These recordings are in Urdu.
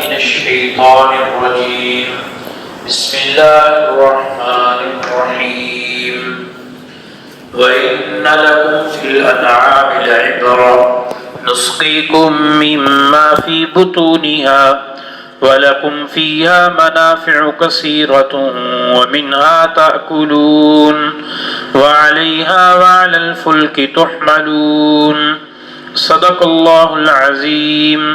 من الشيطان الرجيم بسم الله الرحمن الرحيم وإن لكم في الأنعام لعبرة نسقيكم مما في بطونها وَلَكُمْ فِيهَا مَنَافِعُ كَثِيرَةٌ وَمِنْهَا تَأْكُلُونَ وَعَلَيْهَا وَعَلَى الْفُلْكِ تُحْمَلُونَ صدق اللہ العظیم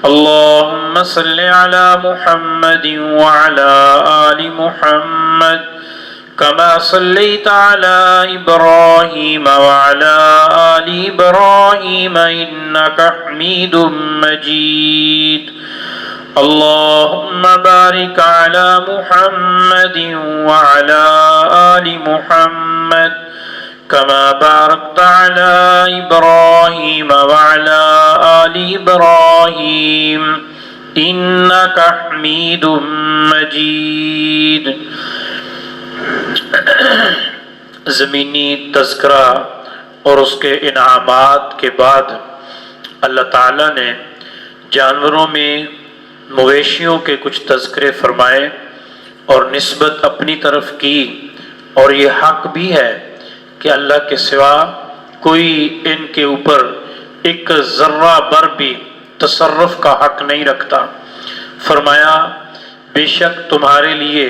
اللہم صل علی محمد وعلى آل محمد كما صليت على إبراهيم وعلى آل إبراهيم إنك حميد مجيد اللهم بارك على محمد وعلى آل محمد كما باركت على إبراهيم وعلى آل إبراهيم إنك حميد مجيد. زمینی تذکرہ اور اس کے انعامات کے بعد اللہ تعالیٰ نے جانوروں میں مویشیوں کے کچھ تذکرے فرمائے اور نسبت اپنی طرف کی، اور یہ حق بھی ہے کہ اللہ کے سوا کوئی ان کے اوپر ایک ذرہ بر بھی تصرف کا حق نہیں رکھتا. فرمایا بے شک تمہارے لیے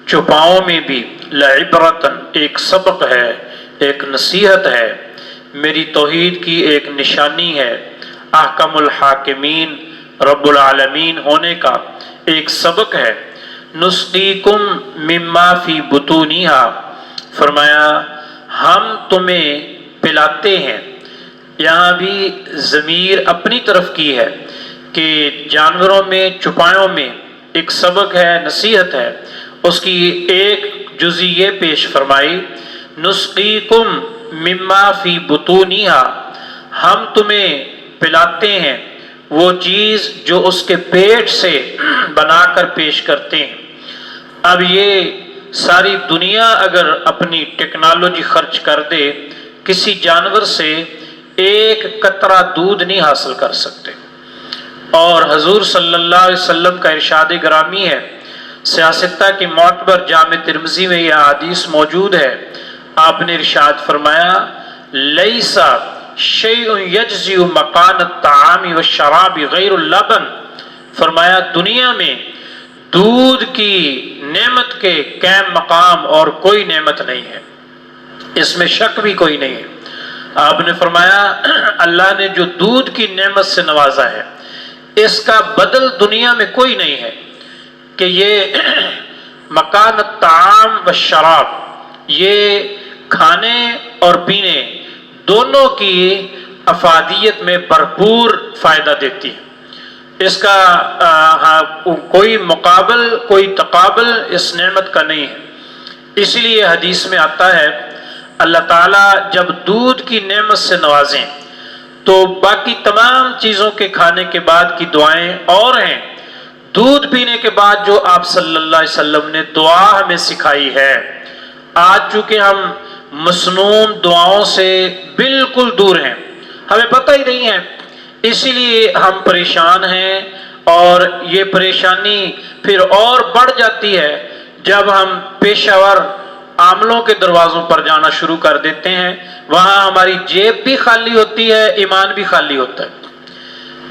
چوپاؤں میں بھی لعبرتن ایک سبق ہے، ایک نصیحت ہے، میری توحید کی ایک نشانی ہے، احکم الحاکمین رب العالمین ہونے کا ایک سبق ہے. نسقیکم مما فی بطونہا، فرمایا ہم تمہیں پلاتے ہیں. یہاں بھی ضمیر اپنی طرف کی ہے کہ جانوروں میں چوپایوں میں ایک سبق ہے، نصیحت ہے. اس کی ایک جزئی یہ پیش فرمائی نسقیکم مما فی بطونہا، ہم تمہیں پلاتے ہیں وہ چیز جو اس کے پیٹ سے بنا کر پیش کرتے ہیں. اب یہ ساری دنیا اگر اپنی ٹیکنالوجی خرچ کر دے کسی جانور سے ایک قطرہ دودھ نہیں حاصل کر سکتے. اور حضور صلی اللہ علیہ وسلم کا ارشاد گرامی ہے، سیاستہ کی معتبر جامع ترمذی میں یہ حدیث موجود ہے. آپ نے ارشاد فرمایا لیسا شیء یجزی مکان الطعام والشراب غیر اللبن، فرمایا دنیا میں دودھ کی نعمت کے قائم مقام اور کوئی نعمت نہیں ہے، اس میں شک بھی کوئی نہیں ہے. آپ نے فرمایا اللہ نے جو دودھ کی نعمت سے نوازا ہے اس کا بدل دنیا میں کوئی نہیں ہے کہ یہ مکان الطعام والشراب، یہ کھانے اور پینے دونوں کی افادیت میں بھرپور فائدہ دیتی ہے. اس کا کوئی مقابل کوئی تقابل اس نعمت کا نہیں ہے. اسی لیے حدیث میں آتا ہے اللہ تعالیٰ جب دودھ کی نعمت سے نوازیں تو باقی تمام چیزوں کے کھانے کے بعد کی دعائیں اور ہیں. دودھ پینے کے بعد جو آپ صلی اللہ علیہ وسلم نے دعا ہمیں سکھائی ہے، آج چونکہ ہم مسنون دعاؤں سے بالکل دور ہیں، ہمیں پتہ ہی نہیں ہے، اسی لیے ہم پریشان ہیں. اور یہ پریشانی پھر اور بڑھ جاتی ہے جب ہم پیشہ ور عاملوں کے دروازوں پر جانا شروع کر دیتے ہیں. وہاں ہماری جیب بھی خالی ہوتی ہے، ایمان بھی خالی ہوتا ہے،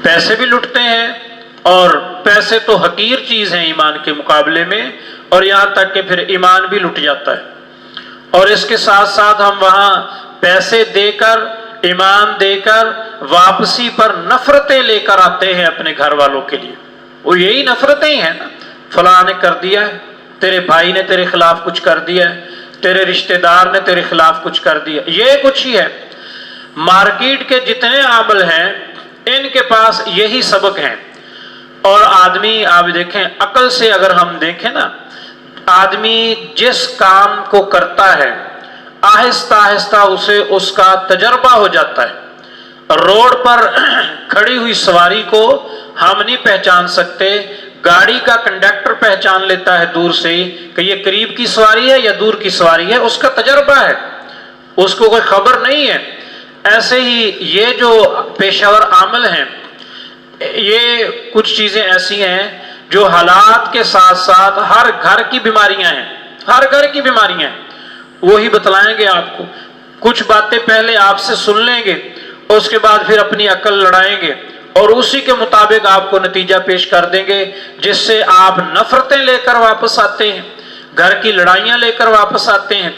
پیسے بھی لٹتے ہیں، اور پیسے تو حقیر چیز ہیں ایمان کے مقابلے میں، اور یہاں تک کہ پھر ایمان بھی لٹ جاتا ہے. اور اس کے ساتھ ساتھ ہم وہاں پیسے دے کر ایمان دے کر واپسی پر نفرتیں لے کر آتے ہیں اپنے گھر والوں کے لیے. وہ یہی نفرتیں ہی ہیں نا، فلاں نے کر دیا ہے، تیرے بھائی نے تیرے خلاف کچھ کر دیا ہے، تیرے رشتہ دار نے تیرے خلاف کچھ کر دیا، یہ کچھ ہی ہے. مارکیٹ کے جتنے عامل ہیں ان کے پاس یہی سبق ہیں. اور آدمی آپ دیکھیں عقل سے اگر ہم دیکھیں نا، آدمی جس کام کو کرتا ہے آہستہ آہستہ اسے اس کا تجربہ ہو جاتا ہے. روڈ پر کھڑی ہوئی سواری کو ہم نہیں پہچان سکتے، گاڑی کا کنڈکٹر پہچان لیتا ہے دور سے کہ یہ قریب کی سواری ہے یا دور کی سواری ہے، اس کا تجربہ ہے، اس کو کوئی خبر نہیں ہے. ایسے ہی یہ جو پیشہ ور عامل ہیں یہ کچھ چیزیں ایسی ہیں جو حالات کے ساتھ ساتھ ہر گھر کی بیماریاں ہیں، ہر گھر کی بیماریاں ہیں، وہی بتلائیں گے آپ کو۔ کچھ باتیں پہلے آپ سے سن لیں گے، اس کے بعد پھر اپنی عقل لڑائیں گے اور اسی کے مطابق آپ کو نتیجہ پیش کر دیں گے، جس سے آپ نفرتیں لے کر واپس آتے ہیں، گھر کی لڑائیاں لے کر واپس آتے ہیں،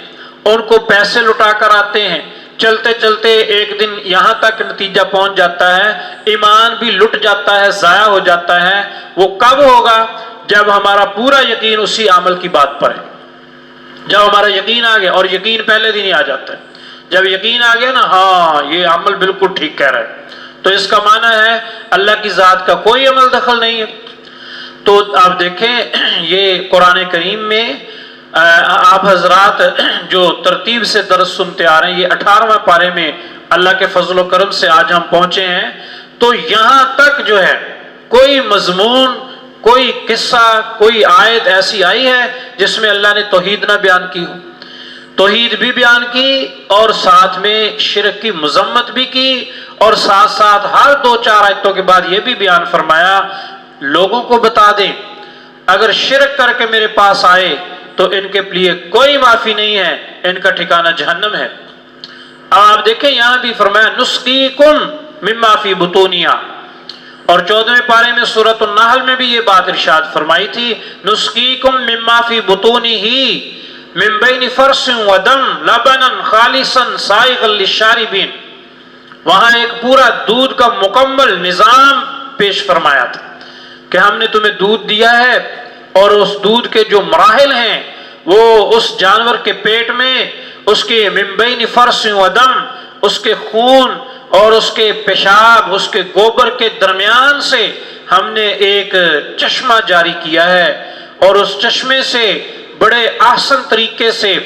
ان کو پیسے لٹا کر آتے ہیں، چلتے چلتے ایک دن یہاں تک نتیجہ پہنچ جاتا ہے، ایمان بھی لٹ جاتا ہے، ضائع ہو جاتا ہے۔ وہ کب ہوگا؟ جب ہمارا پورا یقین اسی عمل کی بات پر ہے، جب ہمارا یقین آ گیا، اور یقین پہلے دن ہی آ جاتا ہے۔ جب یقین آ گیا نا، ہاں یہ عمل بالکل ٹھیک کہہ رہا ہے، تو اس کا معنی ہے اللہ کی ذات کا کوئی عمل دخل نہیں ہے۔ تو آپ دیکھیں یہ قرآن کریم میں آپ حضرات جو ترتیب سے درس سنتے آ رہے ہیں، یہ 18واں پارے میں اللہ کے فضل و کرم سے آج ہم پہنچے ہیں، تو یہاں تک جو ہے کوئی مضمون، کوئی قصہ، کوئی آیت ایسی آئی ہے جس میں اللہ نے توحید نہ بیان کی ہو؟ توحید بھی بیان کی اور ساتھ میں شرک کی مذمت بھی کی، اور ساتھ ساتھ ہر 2-4 آیتوں کے بعد یہ بھی بیان فرمایا لوگوں کو بتا دیں اگر شرک کر کے میرے پاس آئے تو ان کے لیے کوئی معافی نہیں ہے، ان کا ٹھکانہ جہنم ہے۔ اب آپ دیکھیں یہاں بھی فرمایا نسقیکم مما فی بطونہا، اور 14ویں پارے میں سورۃ النحل میں بھی یہ بات ارشاد فرمائی تھی، نسقیکم مما فی بطونہ من بین فرث ودم لبنا خالصا سائغا للشاربین۔ وہاں ایک پورا دودھ کا مکمل نظام پیش فرمایا تھا کہ ہم نے تمہیں دودھ دیا ہے، اور اس دودھ کے جو مراحل ہیں وہ اس جانور کے پیٹ میں اس کے من بین فرث ودم، اس کے خون اور اس کے پیشاب، اس کے گوبر کے درمیان سے ہم نے ایک چشمہ جاری کیا ہے، اور اس چشمے سے بڑے احسن طریقے سے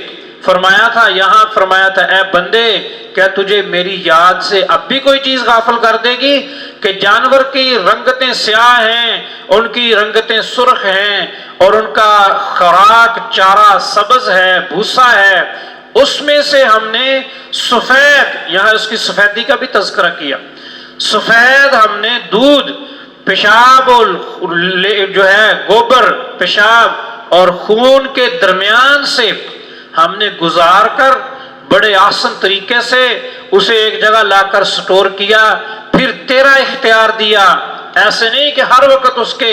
فرمایا تھا، یہاں فرمایا تھا اے بندے کیا تجھے میری یاد سے اب بھی کوئی چیز غافل کر دے گی؟ کہ جانور کی رنگتیں سیاہ ہیں، ان کی رنگتیں سرخ ہیں، اور ان کا خوراک چارہ سبز ہے، بھوسا ہے، اس میں سے ہم نے سفید، یہاں اس کی سفیدی کا بھی تذکرہ کیا، سفید ہم نے دودھ، پیشاب اور جو ہے گوبر، پیشاب اور خون کے درمیان سے ہم نے گزار کر بڑے آسان طریقے سے اسے ایک جگہ لا کر سٹور کیا، پھر تیرا اختیار دیا۔ ایسے نہیں کہ ہر وقت اس کے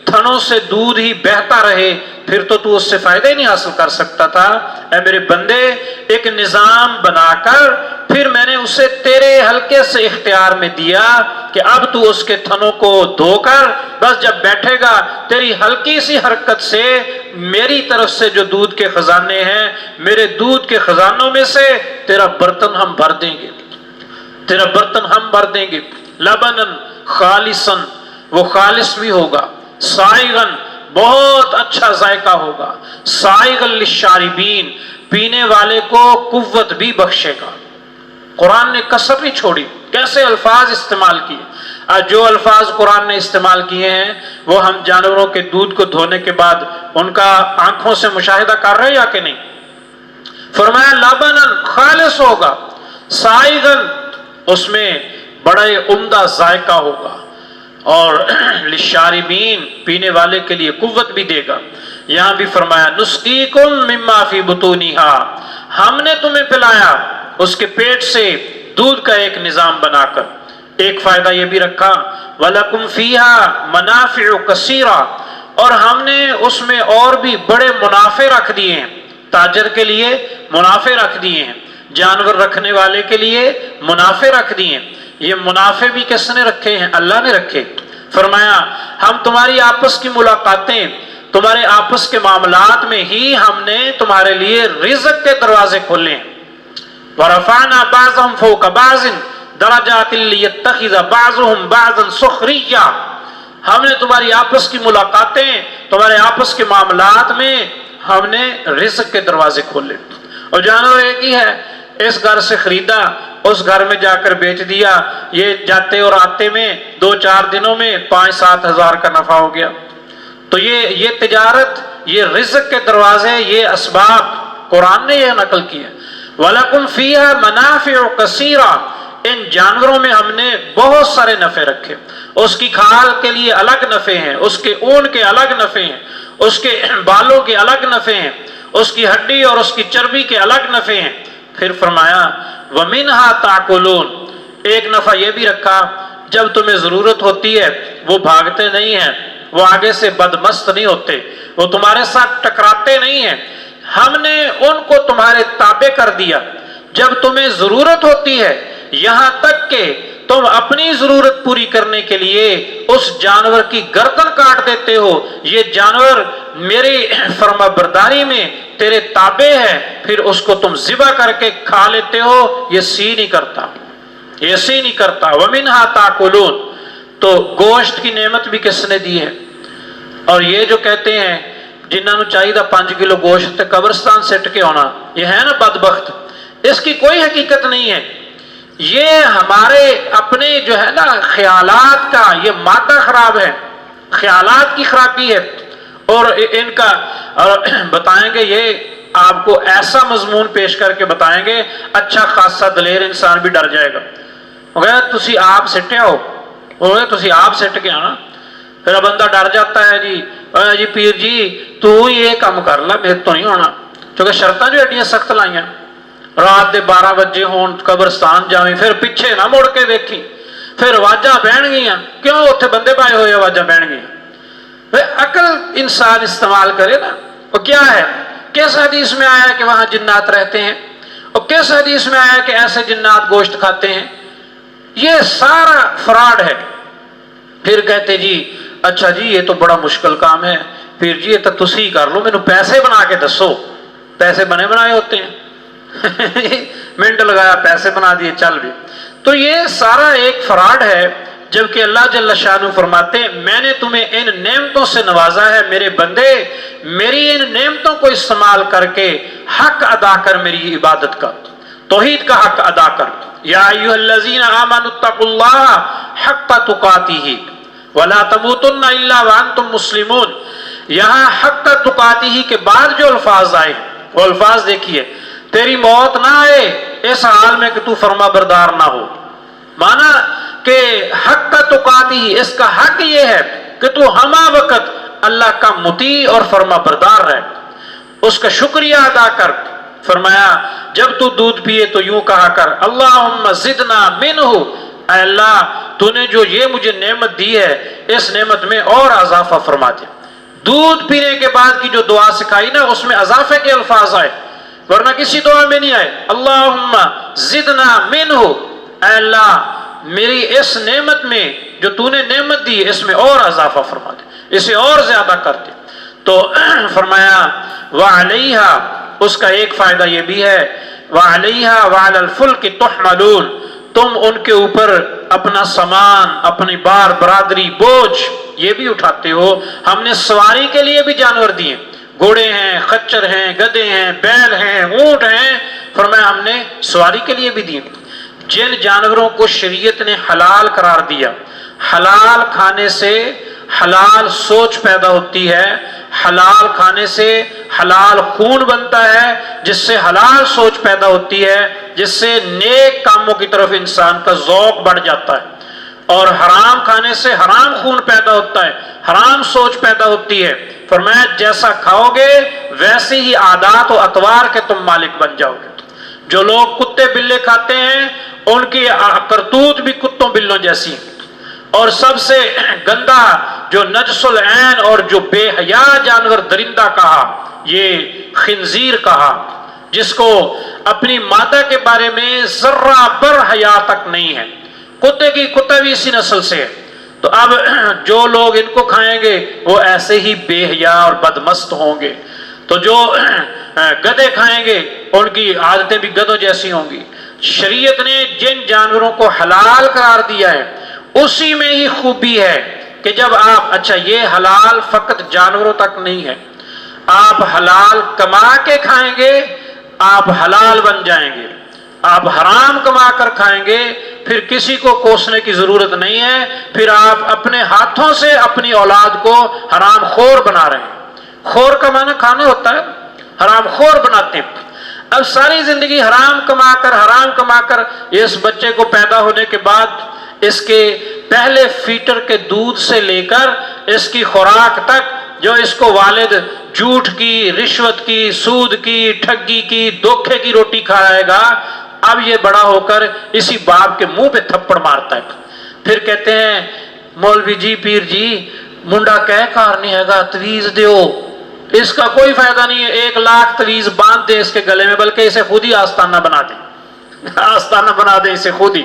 تھنوں سے دودھ ہی بہتا رہے، پھر تو اس سے فائدہ ہی نہیں حاصل کر سکتا تھا۔ اے میرے بندے ایک نظام بنا کر پھر میں نے اسے تیرے ہلکے سے اختیار میں دیا کہ اب تو اس کے تھنوں کو دھو کر بس جب بیٹھے گا تیری ہلکی سی حرکت سے میری طرف سے جو دودھ کے خزانے ہیں، میرے دودھ کے خزانوں میں سے تیرا برتن ہم بھر دیں گے، تیرا برتن ہم بھر دیں گے، لبنن خالصن، وہ خالص بھی ہوگا، سائغن بہت اچھا ذائقہ ہوگا، سائغن للشاربین، پینے والے کو قوت بھی بخشے گا۔ قرآن نے کسر نہیں چھوڑی، کیسے الفاظ استعمال کیے۔ جو الفاظ قرآن نے استعمال کیے ہیں وہ ہم جانوروں کے دودھ کو دھونے کے بعد ان کا آنکھوں سے مشاہدہ کر رہے یا کہ نہیں؟ فرمایا لبنن خالص ہوگا، سائغن اس میں بڑا عمدہ ذائقہ ہوگا، اور للشاربین پینے والے کے لیے قوت بھی دے گا۔ یہاں بھی فرمایا نسقیکم مما فی بطونہا، ہم نے تمہیں پلایا اس کے پیٹ سے دودھ کا ایک نظام بنا کر۔ ایک فائدہ یہ بھی رکھا وَلَكُمْ فِيهَا مَنَافِعُ كَثِيرًا، اور ہم نے اس میں اور بھی بڑے منافع رکھ دیے ہیں، تاجر کے لیے منافع رکھ دیے ہیں، جانور رکھنے والے کے لیے منافع رکھ دیے ہیں۔ یہ منافع بھی کس نے رکھے ہیں؟ اللہ نے رکھے۔ فرمایا ہم تمہاری آپس کی ملاقاتیں، تمہارے آپس کے معاملات میں ہی ہم نے تمہارے لیے رزق کے دروازے کھولے ہیں۔ وَرَفَعْنَا بَعْضَهُمْ فَوْقَ بَعْضٍ دَرَجَاتٍ لِيَتَّخِذَ بَعْضُهُمْ بَعْضًا سُخْرِيًّا، ہم نے تمہاری آپس کی ملاقاتیں، تمہارے آپس کے معاملات میں ہم نے رزق کے دروازے کھولے۔ اور جانور ایک ہی ہے، اس گھر سے خریدا، اس گھر میں جا کر بیچ دیا، یہ جاتے اور آتے میں 2-4 دنوں میں 5-7 ہزار کا نفع ہو گیا۔ تو یہ تجارت، یہ رزق کے دروازے، یہ اسباب قرآن نے یہ نقل کیا۔ وَلَكُمْ فِيهَا مَنَافِعُ كَثِيرًا، ان جانوروں میں ہم نے بہت سارے نفع رکھے، اس کی کھال کے لیے الگ نفع ہیں، اس کے اون کے الگ نفع ہیں، اس کے بالوں کے الگ نفع ہیں، اس کی ہڈی اور اس کی چربی کے الگ نفع ہیں۔ پھر فرمایا وَمِنْهَا تَأْكُلُونَ، ایک نفع یہ بھی رکھا جب تمہیں ضرورت ہوتی ہے وہ بھاگتے نہیں ہیں، وہ آگے سے بدمست نہیں ہوتے، وہ تمہارے ساتھ ٹکراتے نہیں ہیں، ہم نے ان کو تمہارے تابع کر دیا جب تمہیں ضرورت ہوتی ہے، یہاں تک کہ تم اپنی ضرورت پوری کرنے کے لیے اس جانور کی گردن کاٹ دیتے ہو، یہ جانور میری فرما برداری میں تیرے تابع ہے، پھر اس کو تم ذبح کر کے کھا لیتے ہو، یہ سی نہیں کرتا، یہ سی نہیں کرتا۔ وَمِنْهَا تَأْكُلُونَ، تو گوشت کی نعمت بھی کس نے دی ہے؟ اور یہ جو کہتے ہیں جنہوں نے چاہیے 5 کلو گوشت قبرستان سٹ کے ہونا، یہ ہے نا بدبخت، اس کی کوئی حقیقت نہیں ہے، یہ ہمارے اپنے جو ہے نا خیالات کا یہ مادہ خراب ہے، خیالات کی خرابی ہے، اور ان کا بتائیں گے، یہ آپ کو ایسا مضمون پیش کر کے بتائیں گے اچھا خاصا دلیر انسان بھی ڈر جائے گا۔ تسی آپ سٹے ہو، تسی آپ سٹ کے آنا، پھر بندہ ڈر جاتا ہے، جی پیر جی تو یہ کام کر لا، میرے تو نہیں ہونا، کیونکہ شرطاں جو ایڈیاں سخت لائیاں، رات دے 12 بجے ہون قبرستان جاویں، پھر پیچھے نہ مڑ کے دیکھی، پھر آوازاں بہن گیاں، کیوں اتنے بندے پائے ہوئے آوازاں بہن گیاں، عقل انسان استعمال کرے نا، وہ کیا ہے؟ کس حدیث میں آیا کہ وہاں جنات رہتے ہیں، اور کس حدیث میں آیا کہ ایسے جنات گوشت کھاتے ہیں؟ یہ سارا فراڈ ہے۔ پھر کہتے جی اچھا جی یہ تو بڑا مشکل کام ہے، پھر جی یہ تو تسی کر لو، مینوں پیسے بنا کے دسو، پیسے بنے بنائے ہوتے ہیں منٹ لگایا پیسے بنا دیے چل بھی، تو یہ سارا ایک فراڈ ہے، جبکہ اللہ جل شانہ فرماتے ہیں میں نے تمہیں ان نعمتوں سے نوازا ہے میرے بندے، میری ان نعمتوں کو استعمال کر کے حق ادا کر، میری عبادت کا، توحید کا حق ادا کر۔ یا ایھا الذین آمنوا اتقوا اللہ حق تقاتہ ولا تموتن الا وانتم مسلمون، یہاں حق تقاتہ کے بعد جو الفاظ آئے وہ الفاظ دیکھیے، تیری موت نہ آئے اس حال میں کہ تو فرما بردار نہ ہو، مانا کہ حق تقاتہ، اس کا حق یہ ہے کہ تو ہمہ وقت اللہ کا مطیع اور فرما بردار رہے، اس کا شکریہ ادا کر۔ فرمایا جب تو دودھ پیے تو یوں کہا کر اللہم زدنا منہ، اے اللہ تو نے جو یہ مجھے نعمت دی ہے اس نعمت میں اور اضافہ فرما دے۔ دودھ پینے کے بعد کی جو دعا سکھائی نا اس میں اضافے کے الفاظ آئے، ورنہ کسی دعا میں نہیں آئے۔ اللہم زدنا منہ، اے اللہ میری اس نعمت میں جو تو نے نعمت دی اس میں اور اضافہ فرما دے، اسے اور زیادہ کر دے۔ تو فرمایا وعلیہا، اس کا ایک فائدہ یہ بھی ہے وعلیہا وعلی الفلک تحملون، تم ان کے اوپر اپنا سامان، اپنی بار برادری، بوجھ یہ بھی اٹھاتے ہو۔ ہم نے سواری کے لیے بھی جانور دیے، گھوڑے ہیں، خچر ہیں، گدھے ہیں، بیل ہیں، اونٹ ہیں، فرمایا ہم نے سواری کے لیے بھی دیے۔ جن جانوروں کو شریعت نے حلال قرار دیا، حلال کھانے سے حلال سوچ پیدا ہوتی ہے، حلال کھانے سے حلال خون بنتا ہے، جس سے حلال سوچ پیدا ہوتی ہے، جس سے نیک کاموں کی طرف انسان کا ذوق بڑھ جاتا ہے، اور حرام کھانے سے حرام خون پیدا ہوتا ہے، حرام سوچ پیدا ہوتی ہے۔ فرمایا جیسا کھاؤ گے ویسے ہی عادات و اطوار کے تم مالک بن جاؤ گے۔ جو لوگ کتے بلے کھاتے ہیں ان کی کرتوت بھی کتوں بلوں جیسی، اور سب سے گندا جو نجس العین اور جو بے حیا جانور درندہ کہا یہ خنزیر کہا، جس کو اپنی مادہ کے بارے میں ذرہ بر حیا تک نہیں ہے، کتا بھی اسی نسل سے ہے۔ تو اب جو لوگ ان کو کھائیں گے وہ ایسے ہی بے حیا اور بدمست ہوں گے، تو جو گدھے کھائیں گے ان کی عادتیں بھی گدھوں جیسی ہوں گی۔ شریعت نے جن جانوروں کو حلال قرار دیا ہے اسی میں ہی خوبی ہے کہ جب آپ اچھا یہ حلال فقط جانوروں تک نہیں ہے، آپ حلال کما کے کھائیں گے آپ حلال بن جائیں گے، آپ حرام کما کر کھائیں گے پھر کسی کو کوسنے کی ضرورت نہیں ہے، پھر آپ اپنے ہاتھوں سے اپنی اولاد کو حرام خور بنا رہے ہیں۔ خور کا معنی کھانا ہوتا ہے، حرام خور بناتے ہیں۔ اب ساری زندگی حرام کما کر اس بچے کو پیدا ہونے کے بعد اس کے پہلے فیٹر کے دودھ سے لے کر اس کی خوراک تک جو اس کو والد جھوٹ کی، رشوت کی، سود کی، ٹھگی کی، دھوکے کی روٹی کھلائے گا، اب یہ بڑا ہو کر اسی باپ کے منہ پہ تھپڑ مارتا ہے۔ پھر کہتے ہیں مولوی جی، پیر جی، منڈا کہہ کار نہیں ہے گا، تویز دیو۔ اس کا کوئی فائدہ نہیں ہے، 1,00,000 تویز باندھ دے اس کے گلے میں، بلکہ اسے خود ہی آستانہ بنا دے، آستانہ بنا دے اسے خود ہی،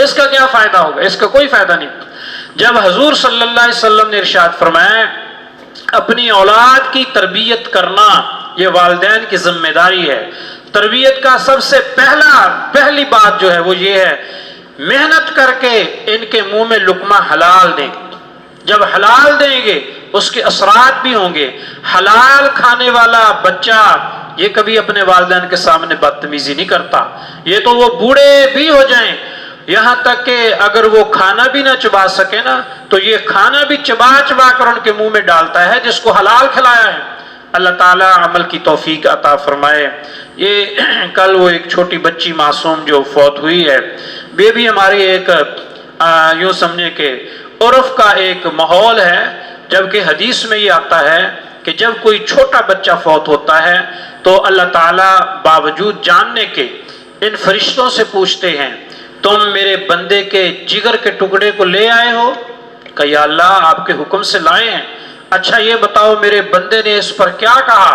اس کا کیا فائدہ ہوگا؟ اس کا کوئی فائدہ نہیں۔ جب حضور صلی اللہ علیہ وسلم نے ارشاد فرمایا اپنی اولاد کی تربیت کرنا یہ والدین کی ذمہ داری ہے، تربیت کا سب سے پہلی بات جو ہے وہ یہ ہے محنت کر کے ان کے منہ میں لقمہ حلال دیں۔ جب حلال دیں گے اس کے اثرات بھی ہوں گے۔ حلال کھانے والا بچہ یہ کبھی اپنے والدین کے سامنے بدتمیزی نہیں کرتا، یہ تو وہ بوڑھے بھی ہو جائیں، یہاں تک کہ اگر وہ کھانا بھی نہ چبا سکے نا تو یہ کھانا بھی چبا کر ان کے منہ میں ڈالتا ہے جس کو حلال کھلایا ہے۔ اللہ تعالیٰ عمل کی توفیق عطا فرمائے۔ یہ کل وہ ایک چھوٹی بچی معصوم جو فوت ہوئی ہے، یہ بھی ہماری ایک یوں سمجھے کہ عرف کا ایک ماحول ہے، جبکہ حدیث میں یہ آتا ہے کہ جب کوئی چھوٹا بچہ فوت ہوتا ہے تو اللہ تعالیٰ باوجود جاننے کے ان فرشتوں سے پوچھتے ہیں تم میرے بندے کے جگر کے ٹکڑے کو لے آئے ہو؟ کہ یا اللہ آپ کے حکم سے لائے ہیں۔ اچھا یہ بتاؤ میرے بندے نے اس پر کیا کہا؟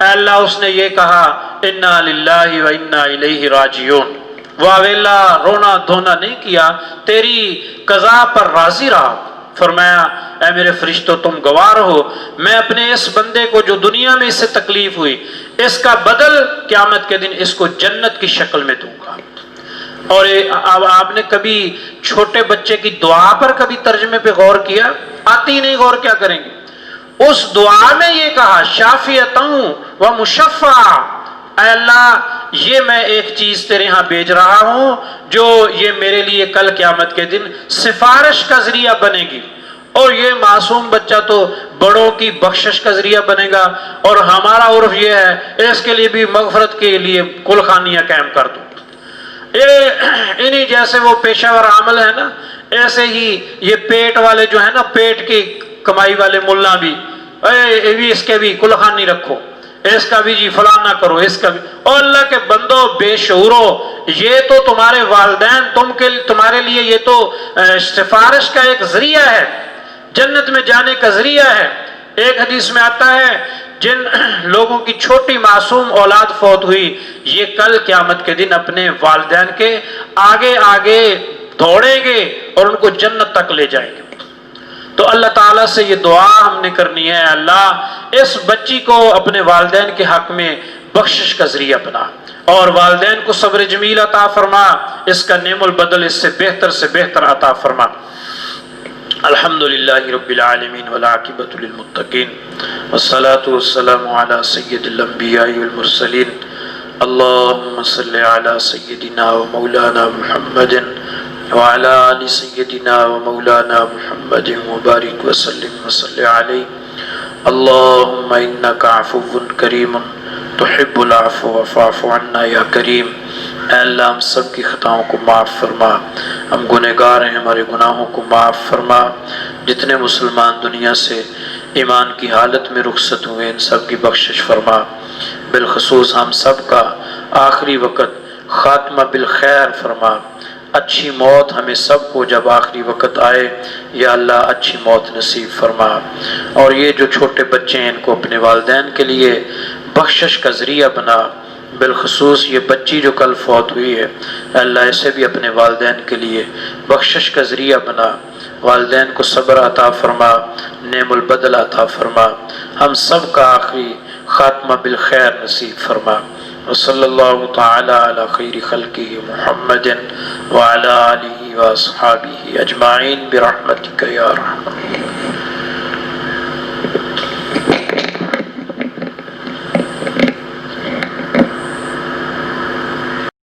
اے اللہ اس نے یہ کہا انا للہ و انا الیہ راجعون، واہ اللہ رونا دھونا نہیں کیا، تیری قضا پر راضی رہا۔ فرمایا اے میرے فرشتوں تم گواہ رہو، میں اپنے اس بندے کو جو دنیا میں اس سے تکلیف ہوئی اس کا بدل قیامت کے دن اس کو جنت کی شکل میں دوں گا۔ اور اب آپ نے کبھی چھوٹے بچے کی دعا پر کبھی ترجمے پہ غور کیا؟ آتی نہیں، غور کیا کریں گے؟ اس دعا میں یہ کہا شافیتاً و مشفع، اے اللہ یہ میں ایک چیز تیرے ہاں بھیج رہا ہوں جو یہ میرے لیے کل قیامت کے دن سفارش کا ذریعہ بنے گی، اور یہ معصوم بچہ تو بڑوں کی بخشش کا ذریعہ بنے گا، اور ہمارا عرف یہ ہے اس کے لیے بھی مغفرت کے لیے کل خانیاں قائم کر دو۔ انہی جیسے وہ پیشہ ور عمل ہے نا، ایسے ہی یہ پیٹ والے جو ہیں نا، پیٹ کی کمائی والے ملا بھی اس کے بھی کل خانی رکھو، اس کا بھی جی فلاں نہ کرو، اس کا بھی۔ اور اللہ کے بندو بے شعورو، یہ تو تمہارے والدین تمہارے لیے یہ تو سفارش کا ایک ذریعہ ہے، جنت میں جانے کا ذریعہ ہے۔ ایک حدیث میں آتا ہے جن لوگوں کی چھوٹی معصوم اولاد فوت ہوئی یہ کل قیامت کے دن اپنے والدین کے آگے آگے دوڑیں گے اور ان کو جنت تک لے جائیں گے۔ تو اللہ تعالیٰ سے یہ دعا ہم نے کرنی ہے، اللہ اس بچی کو اپنے والدین کے حق میں بخشش کا ذریعہ بنا، اور والدین کو صبر جمیل عطا فرما، اس کا نعم البدل اس سے بہتر عطا فرما۔ الحمدللہ رب العالمین والعاقبۃ للمتقین والصلاة والسلام علی سید الانبیاء والمرسلین اللہم صلی علی سیدنا و مولانا محمد وعلى آل سيدنا ومولانا محمد وبارك وسلم وصل عليه اللهم إنك عفو كريم تحب العفو فاعف عنا يا كريم۔ اے اللہ ہم سب کی خطاؤں کو معاف فرما، ہم گنہگار ہیں، ہمارے گناہوں کو معاف فرما۔ جتنے مسلمان دنیا سے ایمان کی حالت میں رخصت ہوئے ان سب کی بخشش فرما، بالخصوص ہم سب کا آخری وقت خاتمہ بالخیر فرما۔ اچھی موت ہمیں سب کو جب آخری وقت آئے یا اللہ اچھی موت نصیب فرما، اور یہ جو چھوٹے بچے ہیں ان کو اپنے والدین کے لیے بخشش کا ذریعہ بنا، بالخصوص یہ بچی جو کل فوت ہوئی ہے اللہ اسے بھی اپنے والدین کے لیے بخشش کا ذریعہ بنا، والدین کو صبر عطا فرما، نعم البدل عطا فرما، ہم سب کا آخری خاتمہ بالخیر نصیب فرما۔ وصلی اللہ تعالی علی خیر خلقہ محمد وعلی آلہ واصحابہ اجمعین برحمتک یا ارحم الراحمین۔